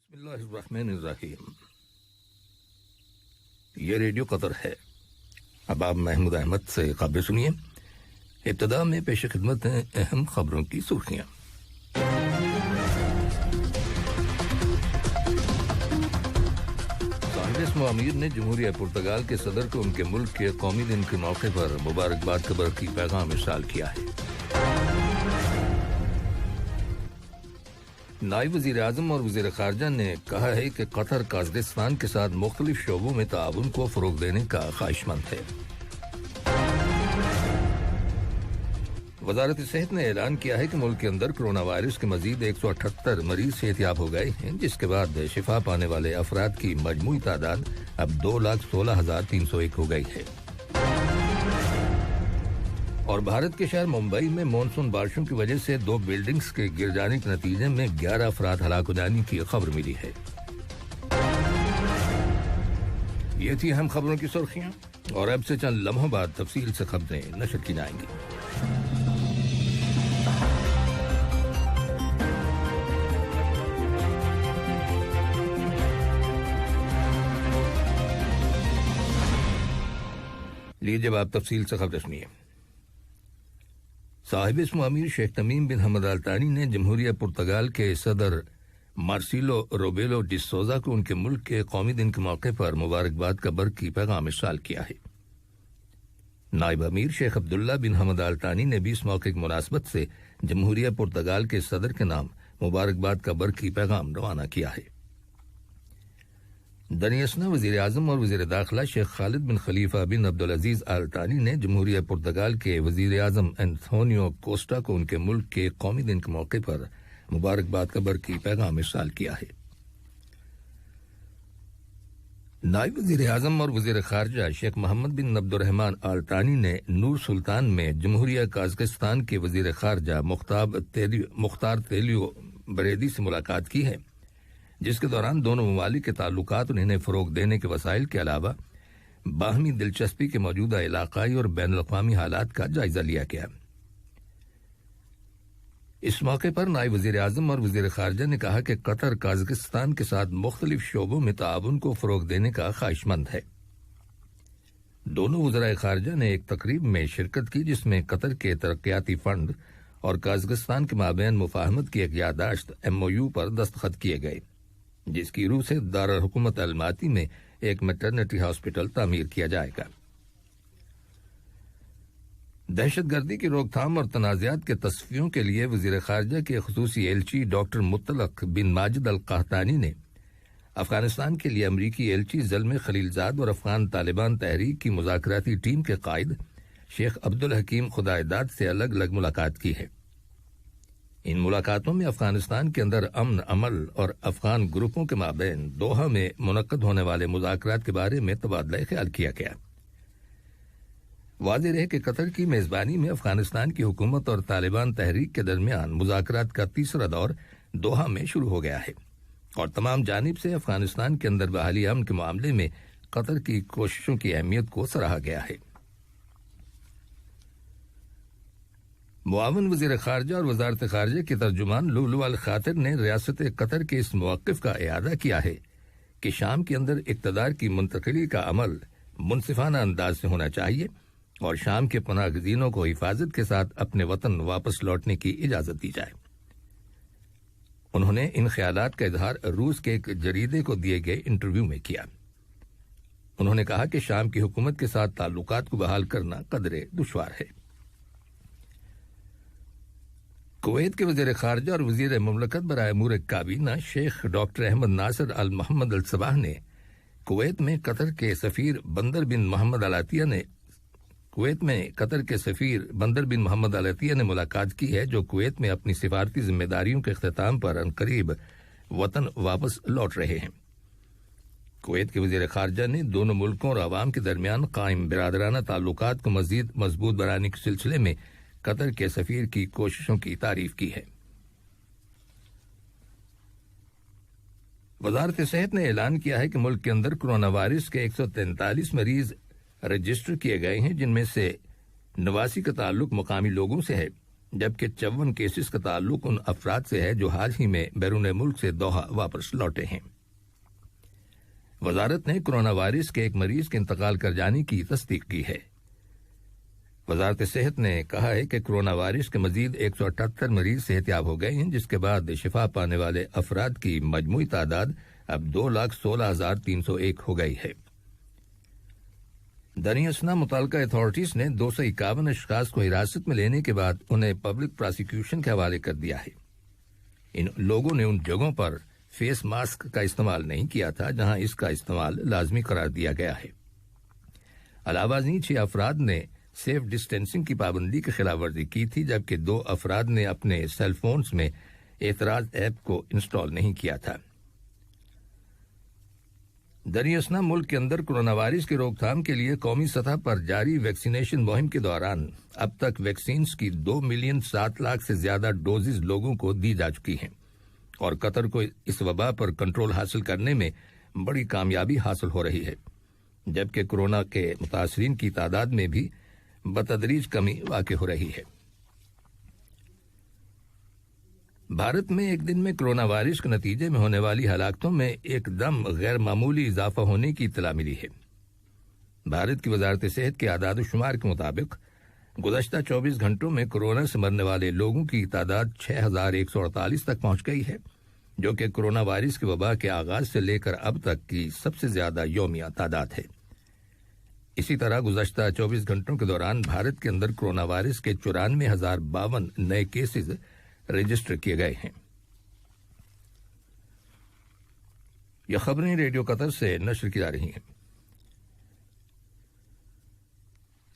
بسم اللہ الرحمن الرحیم۔ یہ ریڈیو قطر ہے۔ اب آپ محمود احمد سے خبریں سنیے۔ ابتدا میں پیش خدمت ہیں اہم خبروں کی سرخیاں۔ صاحب اسم امیر نے جمہوریہ پرتگال کے صدر کو ان کے ملک کے قومی دن کے موقع پر مبارکباد کا برقی پیغام ارسال کیا ہے۔ نائب وزیر اعظم اور وزیر خارجہ نے کہا ہے کہ قطر قازقستان کے ساتھ مختلف شعبوں میں تعاون کو فروغ دینے کا خواہش مند ہے۔ وزارت صحت نے اعلان کیا ہے کہ ملک کے اندر کرونا وائرس کے مزید 178 مریض صحتیاب ہو گئے ہیں، جس کے بعد شفا پانے والے افراد کی مجموعی تعداد اب 2,16,301 ہو گئی ہے۔ اور بھارت کے شہر ممبئی میں مانسون بارشوں کی وجہ سے 2 بلڈنگز کے گر جانے کے نتیجے میں 11 افراد ہلاک ہو جانے کی خبر ملی ہے۔ یہ تھی اہم خبروں کی سرخیاں، اور اب سے چند لمحوں بعد تفصیل سے خبریں نشر کی جائیں گی۔ لیجیے اب آپ تفصیل سے خبریں سنیے۔ صاحب اسم امیر شیخ تمیم بن حمد آل ثانی نے جمہوریہ پرتگال کے صدر مارسیلو روبیلو ڈی سوزا کو ان کے ملک کے قومی دن کے موقع پر مبارکباد کا برقی پیغام ارسال کیا ہے۔ نائب امیر شیخ عبداللہ بن حمد آل ثانی نے بھی اس موقع کی مناسبت سے جمہوریہ پرتگال کے صدر کے نام مبارکباد کا برقی پیغام روانہ کیا ہے۔ دریاسنا وزیر اعظم اور وزیر داخلہ شیخ خالد بن خلیفہ بن عبدالعزیز آل ثانی نے جمہوریہ پرتگال کے وزیر اعظم انتونیو کوسٹا کو ان کے ملک کے قومی دن کے موقع پر مبارکباد کا برقی پیغام ارسال کیا ہے۔ نائب وزیر اعظم اور وزیر خارجہ شیخ محمد بن عبد الرحمن آل ثانی نے نور سلطان میں جمہوریہ قازقستان کے وزیر خارجہ مختار تیلیو بریدی سے ملاقات کی ہے، جس کے دوران دونوں ممالک کے تعلقات اور انہیں فروغ دینے کے وسائل کے علاوہ باہمی دلچسپی کے موجودہ علاقائی اور بین الاقوامی حالات کا جائزہ لیا گیا۔ اس موقع پر نائب وزیر اعظم اور وزیر خارجہ نے کہا کہ قطر قازقستان کے ساتھ مختلف شعبوں میں تعاون کو فروغ دینے کا خواہش مند ہے۔ دونوں وزرائے خارجہ نے ایک تقریب میں شرکت کی جس میں قطر کے ترقیاتی فنڈ اور قازقستان کے مابین مفاہمت کی ایک یادداشت MOU پر دستخط کیے گئے، جس کی روح سے دارالحکومت الماتی میں ایک میٹرنٹی ہاسپٹل تعمیر کیا جائے گا۔ دہشت گردی کی روک تھام اور تنازعات کے تصفیوں کے لیے وزیر خارجہ کے خصوصی ایلچی ڈاکٹر مطلق بن ماجد القحطانی نے افغانستان کے لیے امریکی ایلچی زلمے خلیل زاد اور افغان طالبان تحریک کی مذاکراتی ٹیم کے قائد شیخ عبدالحکیم خدائیداد سے الگ الگ ملاقات کی ہے۔ ان ملاقاتوں میں افغانستان کے اندر امن عمل اور افغان گروپوں کے مابین دوحہ میں منعقد ہونے والے مذاکرات کے بارے میں تبادلہ خیال کیا گیا۔ واضح رہے کہ قطر کی میزبانی میں افغانستان کی حکومت اور طالبان تحریک کے درمیان مذاکرات کا تیسرا دور دوحہ میں شروع ہو گیا ہے، اور تمام جانب سے افغانستان کے اندر بحالی امن کے معاملے میں قطر کی کوششوں کی اہمیت کو سراہا گیا ہے۔ معاون وزیر خارجہ اور وزارت خارجہ کے ترجمان لؤلؤ الخاطر نے ریاست قطر کے اس موقف کا اعادہ کیا ہے کہ شام کے اندر اقتدار کی منتقلی کا عمل منصفانہ انداز سے ہونا چاہیے اور شام کے پناہ گزینوں کو حفاظت کے ساتھ اپنے وطن واپس لوٹنے کی اجازت دی جائے۔ انہوں نے ان خیالات کا اظہار روس کے ایک جریدے کو دیے گئے انٹرویو میں کیا۔ انہوں نے کہا کہ شام کی حکومت کے ساتھ تعلقات کو بحال کرنا قدرے دشوار ہے۔ کویت کے وزیر خارجہ اور وزیر مملکت برائے امور کابینہ شیخ ڈاکٹر احمد ناصر ال محمد الصباح نے کویت میں قطر کے سفیر بندر بن محمد العطیہ نے ملاقات کی ہے، جو کویت میں اپنی سفارتی ذمہ داریوں کے اختتام پر عنقریب وطن واپس لوٹ رہے ہیں۔ کویت کے وزیر خارجہ نے دونوں ملکوں اور عوام کے درمیان قائم برادرانہ تعلقات کو مزید مضبوط بنانے کے سلسلے میں قطر کے سفیر کی کوششوں کی تعریف کی ہے۔ وزارت صحت نے اعلان کیا ہے کہ ملک کے اندر کرونا وائرس کے 143 مریض رجسٹر کیے گئے ہیں، جن میں سے 89 کا تعلق مقامی لوگوں سے ہے جبکہ 54 کیسز کا تعلق ان افراد سے ہے جو حال ہی میں بیرون ملک سے دوحہ واپس لوٹے ہیں۔ وزارت نے کورونا وائرس کے ایک مریض کے انتقال کر جانے کی تصدیق کی ہے۔ وزارت صحت نے کہا ہے کہ کورونا وائرس کے مزید 178 مریض صحت یاب ہو گئے ہیں، جس کے بعد شفا پانے والے افراد کی مجموعی تعداد اب 2,16,301 ہو گئی ہے۔ دریں اثنا متعلقہ اتھارٹیز نے 251 اشخاص کو حراست میں لینے کے بعد انہیں پبلک پراسیکیوشن کے حوالے کر دیا ہے۔ ان لوگوں نے ان جگہوں پر فیس ماسک کا استعمال نہیں کیا تھا جہاں اس کا استعمال لازمی قرار دیا گیا ہے۔ علاوہ ازیں 6 افراد نے سیف ڈسٹینسنگ کی پابندی کی خلاف ورزی کی تھی، جبکہ 2 افراد نے اپنے سیل فونز میں اعتراض ایپ کو انسٹال نہیں کیا تھا۔ دریں اثنا ملک کے اندر کورونا وائرس کی روک تھام کے لیے قومی سطح پر جاری ویکسینیشن مہم کے دوران اب تک ویکسینز کی 2,07,00,000 سے زیادہ ڈوزز لوگوں کو دی جا چکی ہیں، اور قطر کو اس وبا پر کنٹرول حاصل کرنے میں بڑی کامیابی حاصل ہو رہی ہے، جبکہ کورونا کے متاثرین کی تعداد میں بھی بتدریج کمی واقع ہو رہی ہے۔ بھارت میں ایک دن میں کورونا وائرس کے نتیجے میں ہونے والی ہلاکتوں میں ایک دم غیر معمولی اضافہ ہونے کی اطلاع ملی ہے۔ بھارت کی وزارت صحت کے اعداد و شمار کے مطابق گزشتہ 24 گھنٹوں میں کورونا سے مرنے والے لوگوں کی تعداد 6,148 تک پہنچ گئی ہے، جو کہ کورونا وائرس کی وبا کے آغاز سے لے کر اب تک کی سب سے زیادہ یومیہ تعداد ہے۔ اسی طرح گزشتہ 24 گھنٹوں کے دوران بھارت کے اندر کورونا وائرس کے 94,052 نئے کیسز رجسٹر کیے گئے ہیں۔ یہ خبریں ریڈیو قطر سے نشر کی جا رہی ہیں۔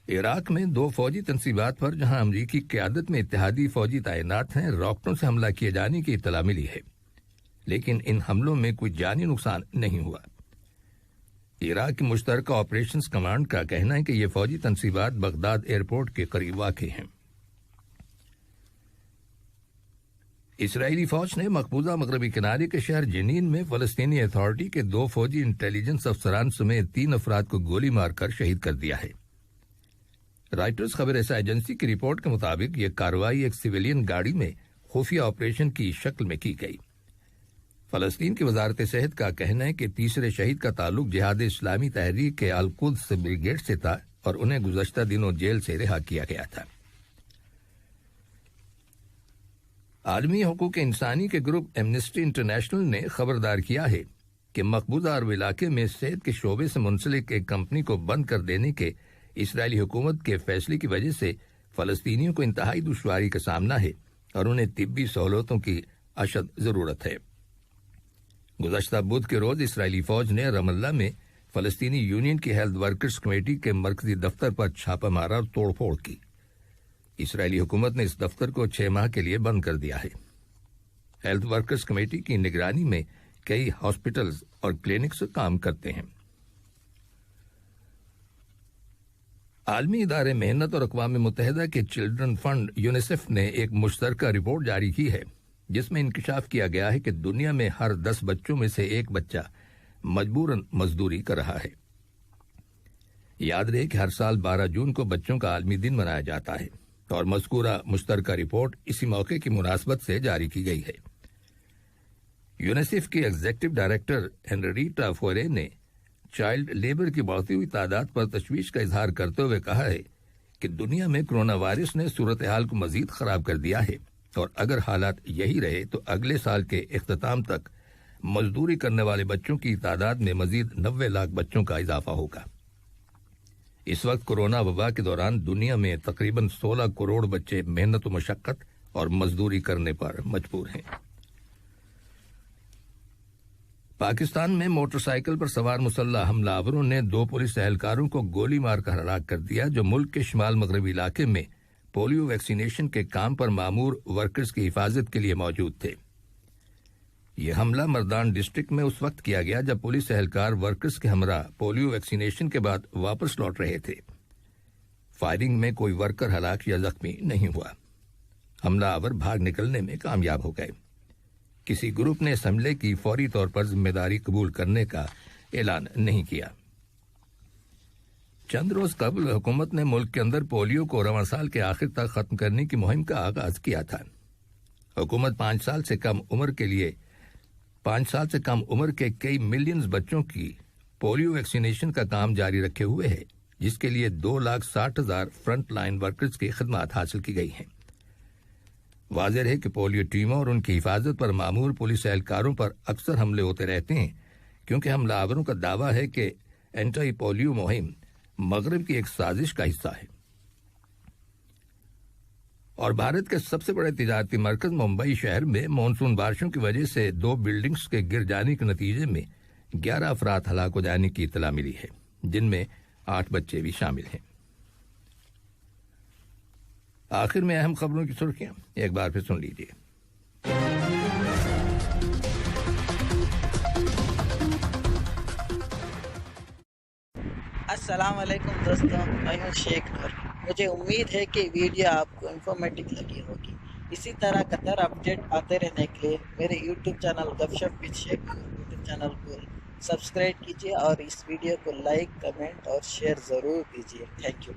عراق میں 2 فوجی تنصیبات پر جہاں امریکی قیادت میں اتحادی فوجی تعینات ہیں، راکٹوں سے حملہ کیے جانے کی اطلاع ملی ہے، لیکن ان حملوں میں کوئی جانی نقصان نہیں ہوا۔ عراق کی مشترکہ آپریشنز کمانڈ کا کہنا ہے کہ یہ فوجی تنصیبات بغداد ایئرپورٹ کے قریب واقع ہیں۔ اسرائیلی فوج نے مقبوضہ مغربی کنارے کے شہر جنین میں فلسطینی اتھارٹی کے 2 فوجی انٹیلیجنس افسران سمیت 3 افراد کو گولی مار کر شہید کر دیا ہے۔ رائٹرز خبر رساں ایجنسی کی رپورٹ کے مطابق یہ کارروائی ایک سویلین گاڑی میں خفیہ آپریشن کی شکل میں کی گئی۔ فلسطین کی وزارت صحت کا کہنا ہے کہ تیسرے شہید کا تعلق جہاد اسلامی تحریک کے القدس بریگیڈ سے تھا اور انہیں گزشتہ دنوں جیل سے رہا کیا گیا تھا۔ عالمی حقوق انسانی کے گروپ ایمنسٹی انٹرنیشنل نے خبردار کیا ہے کہ مقبوضہ عرب علاقے میں صحت کے شعبے سے منسلک ایک کمپنی کو بند کر دینے کے اسرائیلی حکومت کے فیصلے کی وجہ سے فلسطینیوں کو انتہائی دشواری کا سامنا ہے اور انہیں طبی سہولتوں کی اشد ضرورت ہے۔ گزشتہ بدھ کے روز اسرائیلی فوج نے رام اللہ میں فلسطینی یونین کی ہیلتھ ورکرز کمیٹی کے مرکزی دفتر پر چھاپہ مارا اور توڑ پھوڑ کی۔ اسرائیلی حکومت نے اس دفتر کو 6 ماہ کے لیے بند کر دیا ہے۔ ہیلتھ ورکرز کمیٹی کی نگرانی میں کئی ہاسپٹلز اور کلینکس کام کرتے ہیں۔ عالمی ادارے محنت اور اقوام متحدہ کے چلڈرن فنڈ یونیسیف نے ایک مشترکہ رپورٹ جاری کی ہے جس میں انکشاف کیا گیا ہے کہ دنیا میں ہر 10 بچوں میں سے ایک بچہ مجبوراً مزدوری کر رہا ہے۔ یاد رہے کہ ہر سال 12 جون کو بچوں کا عالمی دن منایا جاتا ہے اور مذکورہ مشترکہ رپورٹ اسی موقع کی مناسبت سے جاری کی گئی ہے۔ یونیسیف کی ایگزیکٹو ڈائریکٹر ہنریٹا فورے نے چائلڈ لیبر کی بڑھتی ہوئی تعداد پر تشویش کا اظہار کرتے ہوئے کہا ہے کہ دنیا میں کورونا وائرس نے صورتحال کو مزید خراب کر دیا ہے اور اگر حالات یہی رہے تو اگلے سال کے اختتام تک مزدوری کرنے والے بچوں کی تعداد میں مزید 90 لاکھ بچوں کا اضافہ ہوگا۔ اس وقت کورونا وبا کے دوران دنیا میں تقریباً 16 کروڑ بچے محنت و مشقت اور مزدوری کرنے پر مجبور ہیں۔ پاکستان میں موٹر سائیکل پر سوار مسلح حملہ آوروں نے 2 پولیس اہلکاروں کو گولی مار کر ہلاک کر دیا جو ملک کے شمال مغربی علاقے میں پولیو ویکسینیشن کے کام پر مامور ورکرز کی حفاظت کے لیے موجود تھے۔ یہ حملہ مردان ڈسٹرکٹ میں اس وقت کیا گیا جب پولیس اہلکار ورکرز کے ہمراہ پولیو ویکسینیشن کے بعد واپس لوٹ رہے تھے۔ فائرنگ میں کوئی ورکر ہلاک یا زخمی نہیں ہوا۔ حملہ آور بھاگ نکلنے میں کامیاب ہو گئے۔ کسی گروپ نے اس حملے کی فوری طور پر ذمہ داری قبول کرنے کا اعلان نہیں کیا۔ چند روز قبل حکومت نے ملک کے اندر پولیو کو رواں سال کے آخر تک ختم کرنے کی مہم کا آغاز کیا تھا۔ حکومت 5 سال سے کم عمر کے کئی ملینز بچوں کی پولیو ویکسینیشن کا کام جاری رکھے ہوئے ہے، جس کے لیے 2,60,000 فرنٹ لائن ورکرز کی خدمات حاصل کی گئی ہیں۔ واضح ہے کہ پولیو ٹیموں اور ان کی حفاظت پر مامور پولیس اہلکاروں پر اکثر حملے ہوتے رہتے ہیں، کیونکہ حملہ آوروں کا دعویٰ ہے کہ اینٹی پولیو مہم مغرب کی ایک سازش کا حصہ ہے۔ اور بھارت کے سب سے بڑے تجارتی مرکز ممبئی شہر میں مانسون بارشوں کی وجہ سے 2 بلڈنگز کے گر جانے کے نتیجے میں 11 افراد ہلاک ہو جانے کی اطلاع ملی ہے، جن میں 8 بچے بھی شامل ہیں۔ آخر میں اہم خبروں کی سرخیاں ایک بار پھر سن لیجیے۔ السلام علیکم دوستوں، میں ہوں شیخ نور۔ مجھے امید ہے کہ ویڈیو آپ کو انفارمیٹو لگی ہوگی۔ اسی طرح قطر اپڈیٹ آتے رہنے کے لیے میرے یوٹیوب چینل گپ ship with Sheikh Noor YouTube channel کو سبسکرائب کیجیے اور اس ویڈیو کو لائک، کمنٹ اور شیئر ضرور کیجیے۔ Thank you.